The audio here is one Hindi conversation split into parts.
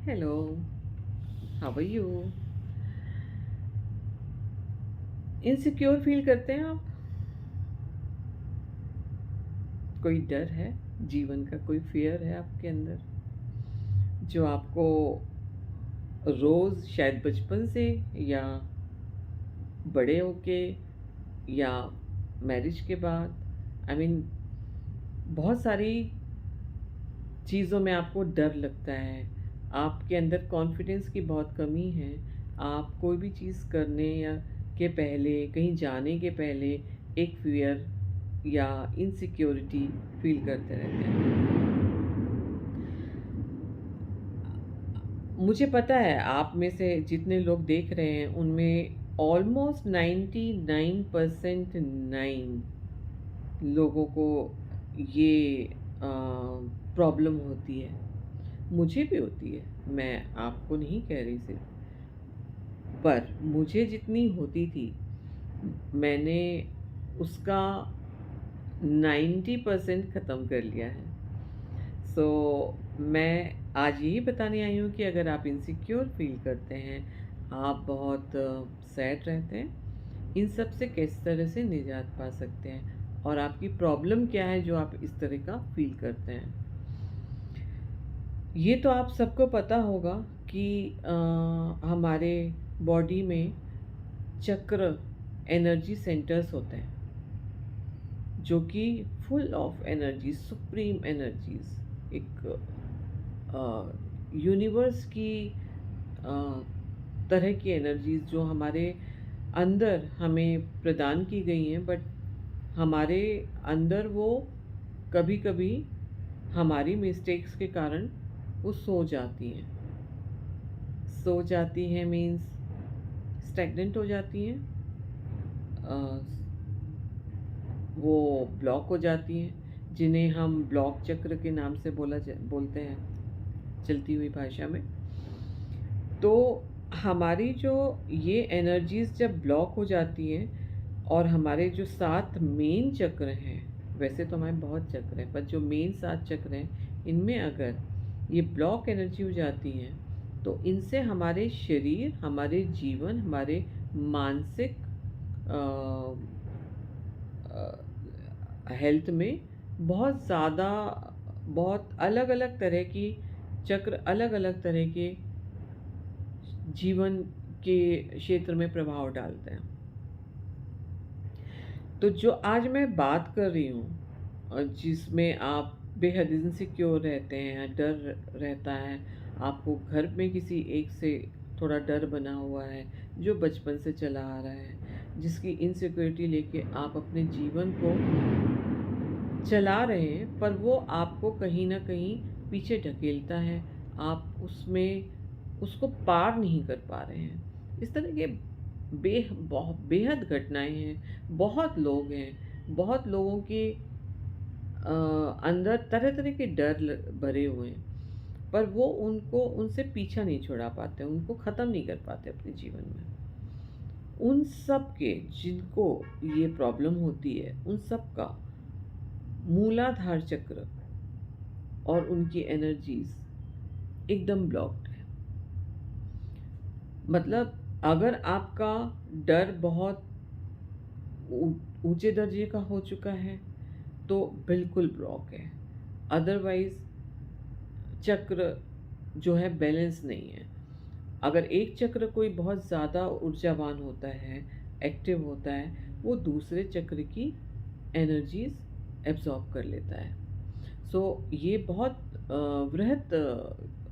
Hello, how are you? Insecure feel करते हैं आप? कोई डर है? जीवन का कोई फियर है आपके अंदर जो आपको रोज शायद बचपन से या बड़े होके या मैरिज के बाद बहुत सारी चीज़ों में आपको डर लगता है। आपके अंदर कॉन्फिडेंस की बहुत कमी है। आप कोई भी चीज़ करने या के पहले, कहीं जाने के पहले एक फ़ियर या इनसिक्योरिटी फ़ील करते रहते हैं। मुझे पता है आप में से जितने लोग देख रहे हैं उनमें ऑलमोस्ट 99% 9 लोगों को ये प्रॉब्लम होती है। मुझे भी होती है, मैं आपको नहीं कह रही सिर्फ, पर मुझे जितनी होती थी मैंने उसका 90% ख़त्म कर लिया है। सो मैं आज यही बताने आई हूँ कि अगर आप इनसिक्योर फील करते हैं, आप बहुत सैड रहते हैं, इन सब से किस तरह से निजात पा सकते हैं और आपकी प्रॉब्लम क्या है जो आप इस तरह का फील करते हैं। ये तो आप सबको पता होगा कि हमारे बॉडी में चक्र एनर्जी सेंटर्स होते हैं जो कि full of energy, supreme energies, एक यूनिवर्स की तरह की एनर्जीज जो हमारे अंदर हमें प्रदान की गई हैं, बट हमारे अंदर वो कभी कभी हमारी मिस्टेक्स के कारण वो सो जाती हैं मीन्स स्टैग्नेंट हो जाती हैं, वो ब्लॉक हो जाती हैं, जिन्हें हम ब्लॉक चक्र के नाम से बोलते हैं चलती हुई भाषा में। तो हमारी जो ये एनर्जीज जब ब्लॉक हो जाती हैं और हमारे जो 7 मेन चक्र हैं, वैसे तो हमारे बहुत चक्र हैं पर जो मेन 7 चक्र हैं इनमें अगर ये ब्लॉक एनर्जी हो जाती हैं तो इनसे हमारे शरीर, हमारे जीवन, हमारे मानसिक हेल्थ में बहुत ज़्यादा, बहुत अलग अलग तरह की चक्र, अलग अलग तरह के जीवन के क्षेत्र में प्रभाव डालते हैं। तो जो आज मैं बात कर रही हूँ जिसमें आप बेहद इनसिक्योर रहते हैं, डर रहता है, आपको घर में किसी एक से थोड़ा डर बना हुआ है जो बचपन से चला आ रहा है, जिसकी इनसिक्योरिटी लेके आप अपने जीवन को चला रहे हैं पर वो आपको कहीं ना कहीं पीछे ढकेलता है, आप उसमें उसको पार नहीं कर पा रहे हैं। इस तरह के बहुत बेहद घटनाएं हैं, बहुत लोग हैं, बहुत लोगों के अंदर तरह तरह के भरे हुए हैं, पर वो उनको उनसे पीछा नहीं छुड़ा पाते, उनको ख़त्म नहीं कर पाते अपने जीवन में। उन सब के जिनको ये प्रॉब्लम होती है उन सब का मूलाधार चक्र और उनकी एनर्जीज एकदम ब्लॉक्ड है। मतलब अगर आपका डर बहुत ऊंचे दर्जे का हो चुका है तो बिल्कुल ब्लॉक है, अदरवाइज चक्र जो है बैलेंस नहीं है। अगर एक चक्र कोई बहुत ज़्यादा ऊर्जावान होता है, एक्टिव होता है, वो दूसरे चक्र की एनर्जीज एब्जॉर्ब कर लेता है। सो ये बहुत वृहत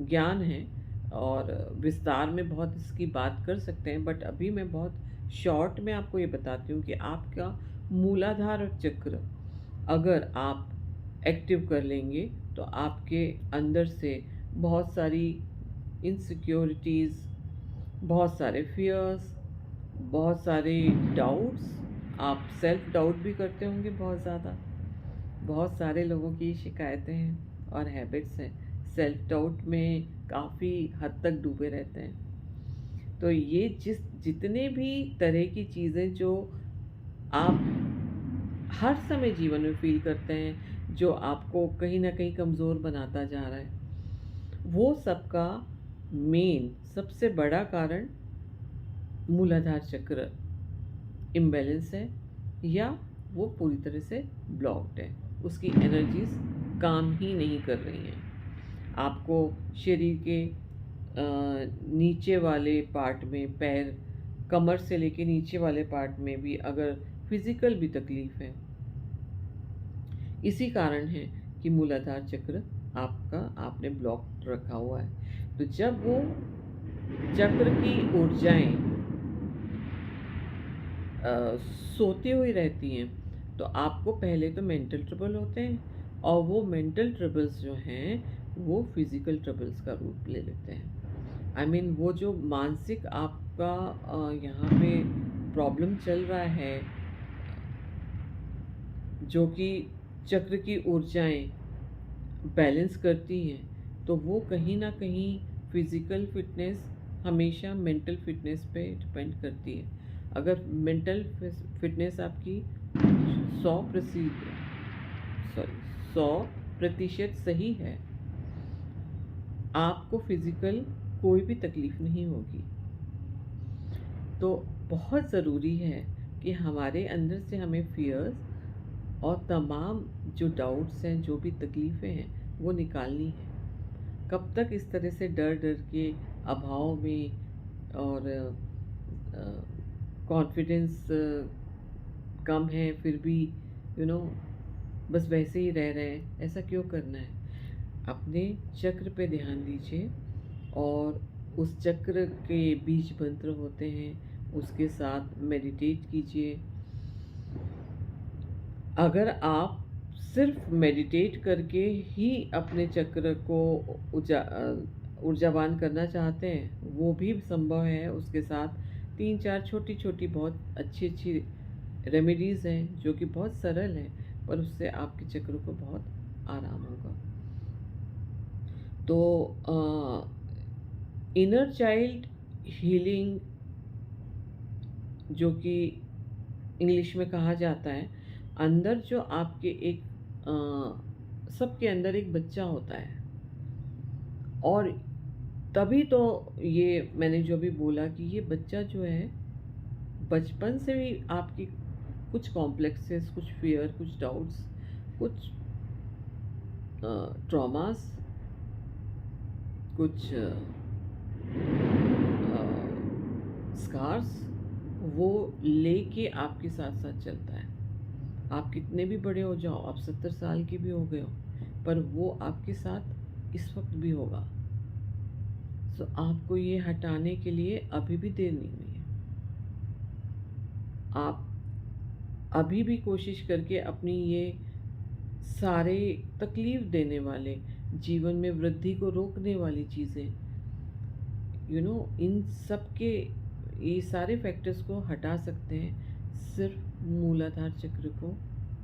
ज्ञान है और विस्तार में बहुत इसकी बात कर सकते हैं, बट अभी मैं बहुत शॉर्ट में आपको ये बताती हूँ कि आपका मूलाधार चक्र अगर आप एक्टिव कर लेंगे तो आपके अंदर से बहुत सारी इनसिक्योरिटीज़, बहुत सारे फियर्स, बहुत सारे डाउट्स, आप सेल्फ डाउट भी करते होंगे बहुत ज़्यादा। बहुत सारे लोगों की शिकायतें हैं और हैबिट्स हैं, सेल्फ डाउट में काफ़ी हद तक डूबे रहते हैं। तो ये जितने भी तरह की चीज़ें जो आप हर समय जीवन में फील करते हैं, जो आपको कहीं ना कहीं कमज़ोर बनाता जा रहा है, वो सबका मेन सबसे बड़ा कारण मूलाधार चक्र इम्बैलेंस है, या वो पूरी तरह से ब्लॉक्ड है, उसकी एनर्जीज काम ही नहीं कर रही हैं। आपको शरीर के नीचे वाले पार्ट में, पैर, कमर से लेके नीचे वाले पार्ट में भी अगर फिजिकल भी तकलीफ है, इसी कारण है कि मूलाधार चक्र आपका आपने ब्लॉक रखा हुआ है। तो जब वो चक्र की ऊर्जाएं सोती हुई रहती हैं, तो आपको पहले तो मेंटल ट्रबल होते हैं, और वो मेंटल ट्रबल्स जो हैं वो फिज़िकल ट्रबल्स का रूप ले लेते हैं। आई मीन वो जो मानसिक आपका यहाँ पे प्रॉब्लम चल रहा है, जो कि चक्र की ऊर्जाएं बैलेंस करती हैं, तो वो कहीं ना कहीं फिज़िकल फिटनेस हमेशा मेंटल फिटनेस पे डिपेंड करती है। अगर मेंटल फिटनेस आपकी 100% सही है, आपको फिज़िकल कोई भी तकलीफ नहीं होगी। तो बहुत ज़रूरी है कि हमारे अंदर से हमें फियर्स और तमाम जो डाउट्स हैं, जो भी तकलीफ़ें हैं, वो निकालनी है। कब तक इस तरह से डर डर के अभाव में और कॉन्फिडेंस कम है फिर भी बस वैसे ही रह रहे हैं, ऐसा क्यों करना है? अपने चक्र पे ध्यान दीजिए, और उस चक्र के बीज मंत्र होते हैं, उसके साथ मेडिटेट कीजिए। अगर आप सिर्फ मेडिटेट करके ही अपने चक्र को ऊर्जावान करना चाहते हैं, वो भी संभव है। उसके साथ 3-4 छोटी छोटी बहुत अच्छी अच्छी रेमेडीज़ हैं जो कि बहुत सरल हैं, पर उससे आपके चक्र को बहुत आराम होगा। तो इनर चाइल्ड हीलिंग, जो कि इंग्लिश में कहा जाता है, अंदर जो आपके एक सबके अंदर एक बच्चा होता है, और तभी तो ये मैंने जो भी बोला कि ये बच्चा जो है बचपन से ही आपकी कुछ कॉम्प्लेक्सेस, कुछ फियर, कुछ डाउट्स, कुछ ट्रॉमास, कुछ स्कार्स, वो लेके आपके साथ साथ चलता है। आप कितने भी बड़े हो जाओ, आप 70 साल के भी हो गए हो, पर वो आपके साथ इस वक्त भी होगा। सो आपको ये हटाने के लिए अभी भी देर नहीं हुई है। आप अभी भी कोशिश करके अपनी ये सारे तकलीफ देने वाले, जीवन में वृद्धि को रोकने वाली चीज़ें, इन सब के ये सारे फैक्टर्स को हटा सकते हैं सिर्फ मूलाधार चक्र को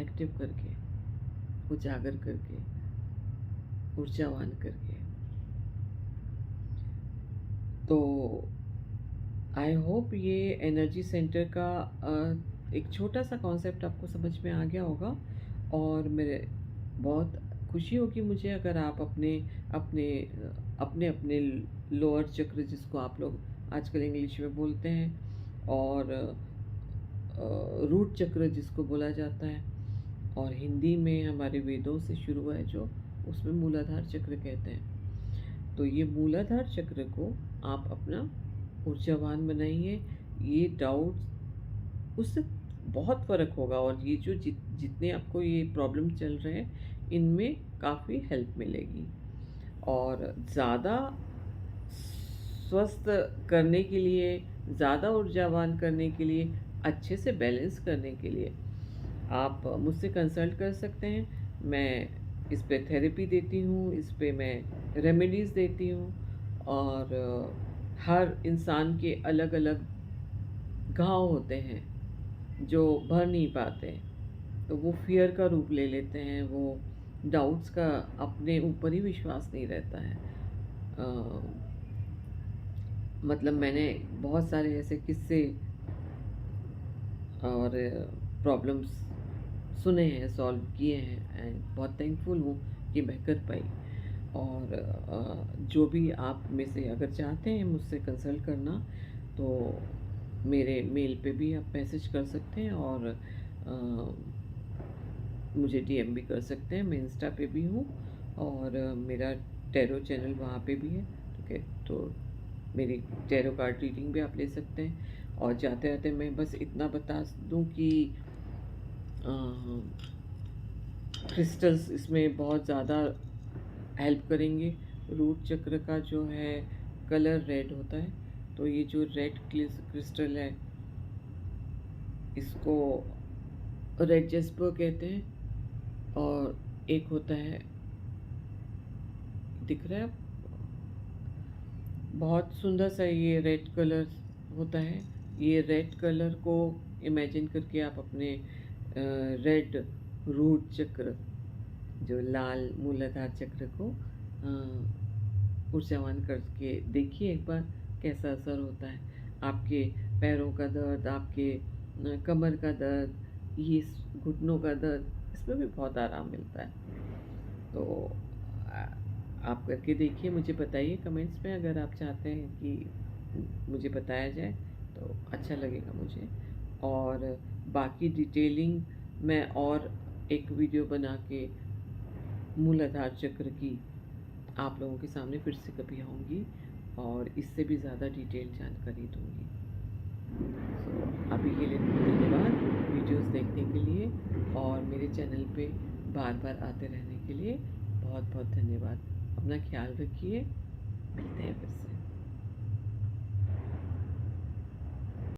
एक्टिव करके, उजागर करके, ऊर्जावान करके। तो आई होप ये एनर्जी सेंटर का एक छोटा सा कॉन्सेप्ट आपको समझ में आ गया होगा, और मेरे बहुत खुशी होगी मुझे अगर आप अपने अपने अपने अपने लोअर चक्र, जिसको आप लोग आजकल इंग्लिश में बोलते हैं, और रूट चक्र जिसको बोला जाता है, और हिंदी में हमारे वेदों से शुरू है जो, उसमें मूलाधार चक्र कहते हैं। तो ये मूलाधार चक्र को आप अपना ऊर्जावान बनाइए। ये डाउट्स, उससे बहुत फ़र्क होगा, और ये जो जितने आपको ये प्रॉब्लम चल रहे हैं, इनमें काफ़ी हेल्प मिलेगी। और ज़्यादा स्वस्थ करने के लिए, ज़्यादा ऊर्जावान करने के लिए, अच्छे से बैलेंस करने के लिए आप मुझसे कंसल्ट कर सकते हैं। मैं इस पे थेरेपी देती हूँ, इस पे मैं रेमेडीज़ देती हूँ, और हर इंसान के अलग अलग घाव होते हैं जो भर नहीं पाते, तो वो फियर का रूप ले लेते हैं, वो डाउट्स का, अपने ऊपर ही विश्वास नहीं रहता है। मतलब मैंने बहुत सारे ऐसे किस्से और प्रॉब्लम्स सुने हैं, सॉल्व किए हैं, एंड बहुत थैंकफुल हूँ कि मैं कर पाई। और जो भी आप में से अगर चाहते हैं मुझसे कंसल्ट करना, तो मेरे मेल पे भी आप मैसेज कर सकते हैं, और मुझे डीएम भी कर सकते हैं। मैं इंस्टा पे भी हूँ, और मेरा टैरो चैनल वहाँ पे भी है, ठीक है। तो मेरी टैरो कार्ड रीडिंग भी आप ले सकते हैं। और जाते जाते मैं बस इतना बता दूँ कि क्रिस्टल्स इसमें बहुत ज़्यादा हेल्प करेंगे। रूट चक्र का जो है कलर रेड होता है, तो ये जो रेड क्रिस्टल है, इसको रेड जेस्पर कहते हैं। और एक होता है, दिख रहा है, बहुत सुंदर सा ये रेड कलर होता है। ये रेड कलर को इमेजिन करके आप अपने रेड रूट चक्र, जो लाल मूलाधार चक्र को ऊर्जावान करके देखिए एक बार, कैसा असर होता है। आपके पैरों का दर्द, आपके कमर का दर्द, ये घुटनों का दर्द, इसमें भी बहुत आराम मिलता है। तो आप करके देखिए, मुझे बताइए कमेंट्स में, अगर आप चाहते हैं कि मुझे बताया जाए तो अच्छा लगेगा मुझे। और बाकी डिटेलिंग मैं और एक वीडियो बना के मूलाधार चक्र की आप लोगों के सामने फिर से कभी आऊँगी, और इससे भी ज़्यादा डिटेल जानकारी दूँगी। तो अभी के लिए धन्यवाद वीडियोस देखने के लिए, और मेरे चैनल पे बार बार आते रहने के लिए बहुत बहुत धन्यवाद। अपना ख्याल रखिए, मिलते हैं फिर से।